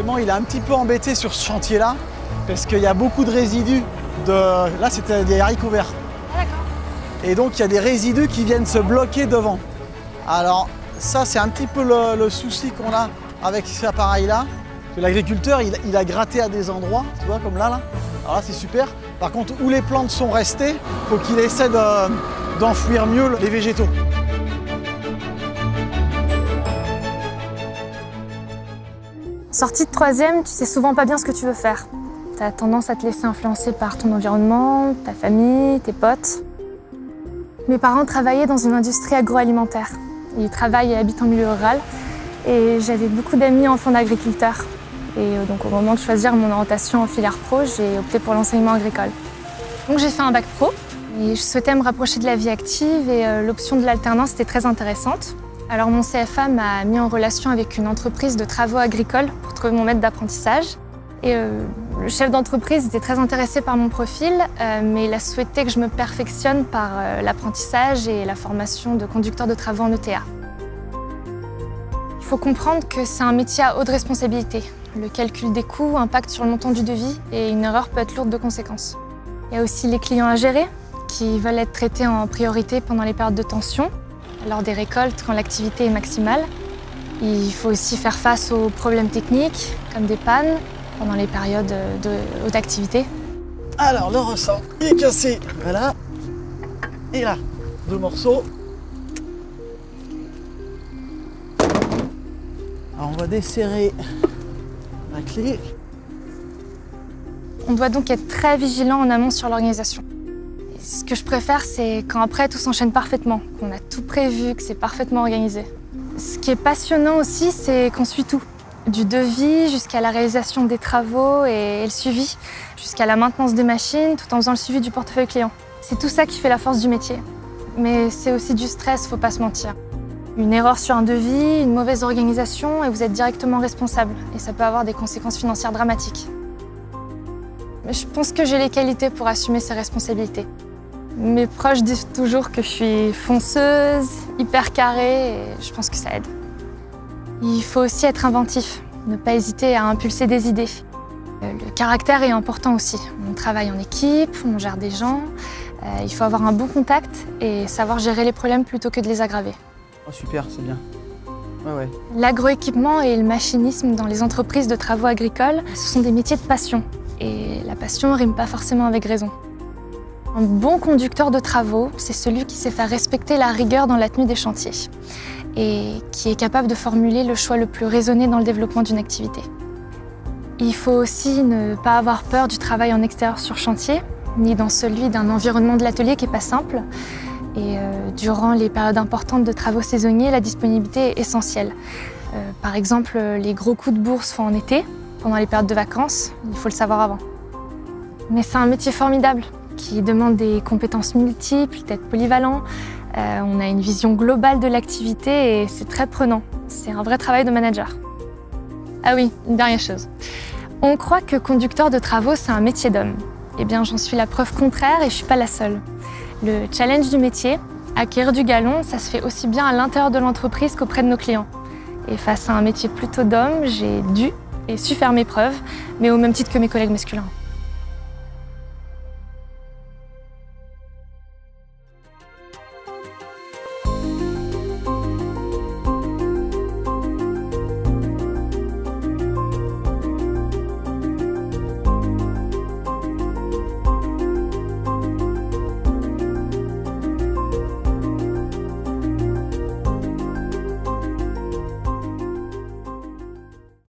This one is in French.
Clément, il est un petit peu embêté sur ce chantier-là, parce qu'il y a beaucoup de résidus. Là, c'était des haricots verts. Ah, d'accord. Et donc, il y a des résidus qui viennent se bloquer devant. Alors, ça, c'est un petit peu le souci qu'on a avec cet appareil-là. L'agriculteur, il a gratté à des endroits, tu vois, comme là. Alors là, c'est super. Par contre, où les plantes sont restées, il faut qu'il essaie d'enfouir mieux les végétaux. Sortie de troisième, tu sais souvent pas bien ce que tu veux faire. Tu as tendance à te laisser influencer par ton environnement, ta famille, tes potes. Mes parents travaillaient dans une industrie agroalimentaire. Ils travaillent et habitent en milieu rural. Et j'avais beaucoup d'amis enfants d'agriculteurs. Et donc au moment de choisir mon orientation en filière pro, j'ai opté pour l'enseignement agricole. Donc j'ai fait un bac pro. Et je souhaitais me rapprocher de la vie active et l'option de l'alternance était très intéressante. Alors mon CFA m'a mis en relation avec une entreprise de travaux agricoles pour trouver mon maître d'apprentissage. Et le chef d'entreprise était très intéressé par mon profil, mais il a souhaité que je me perfectionne par l'apprentissage et la formation de conducteur de travaux en ETA. Il faut comprendre que c'est un métier à haute responsabilité. Le calcul des coûts impacte sur le montant du devis et une erreur peut être lourde de conséquences. Il y a aussi les clients à gérer qui veulent être traités en priorité pendant les périodes de tension, lors des récoltes quand l'activité est maximale. Il faut aussi faire face aux problèmes techniques, comme des pannes, pendant les périodes de haute activité. Alors, le ressort, il est cassé, voilà. Et là, 2 morceaux. Alors, on va desserrer la clé. On doit donc être très vigilant en amont sur l'organisation. Ce que je préfère, c'est quand après tout s'enchaîne parfaitement, qu'on a tout prévu, que c'est parfaitement organisé. Ce qui est passionnant aussi, c'est qu'on suit tout. Du devis jusqu'à la réalisation des travaux et le suivi, jusqu'à la maintenance des machines, tout en faisant le suivi du portefeuille client. C'est tout ça qui fait la force du métier. Mais c'est aussi du stress, faut pas se mentir. Une erreur sur un devis, une mauvaise organisation et vous êtes directement responsable. Et ça peut avoir des conséquences financières dramatiques. Mais je pense que j'ai les qualités pour assumer ces responsabilités. Mes proches disent toujours que je suis fonceuse, hyper carrée et je pense que ça aide. Il faut aussi être inventif, ne pas hésiter à impulser des idées. Le caractère est important aussi. On travaille en équipe, on gère des gens. Il faut avoir un bon contact et savoir gérer les problèmes plutôt que de les aggraver. Oh super, c'est bien. Ouais. L'agroéquipement et le machinisme dans les entreprises de travaux agricoles, ce sont des métiers de passion. Et la passion ne rime pas forcément avec raison. Un bon conducteur de travaux, c'est celui qui sait faire respecter la rigueur dans la tenue des chantiers et qui est capable de formuler le choix le plus raisonné dans le développement d'une activité. Il faut aussi ne pas avoir peur du travail en extérieur sur chantier, ni dans celui d'un environnement de l'atelier qui n'est pas simple. Et durant les périodes importantes de travaux saisonniers, la disponibilité est essentielle. Par exemple, les gros coups de bourse font en été, pendant les périodes de vacances, il faut le savoir avant. Mais c'est un métier formidable qui demande des compétences multiples, d'être polyvalent. On a une vision globale de l'activité et c'est très prenant. C'est un vrai travail de manager. Ah oui, une dernière chose. On croit que conducteur de travaux, c'est un métier d'homme. Eh bien, j'en suis la preuve contraire et je ne suis pas la seule. Le challenge du métier, acquérir du galon, ça se fait aussi bien à l'intérieur de l'entreprise qu'auprès de nos clients. Et face à un métier plutôt d'homme, j'ai dû et su faire mes preuves, mais au même titre que mes collègues masculins.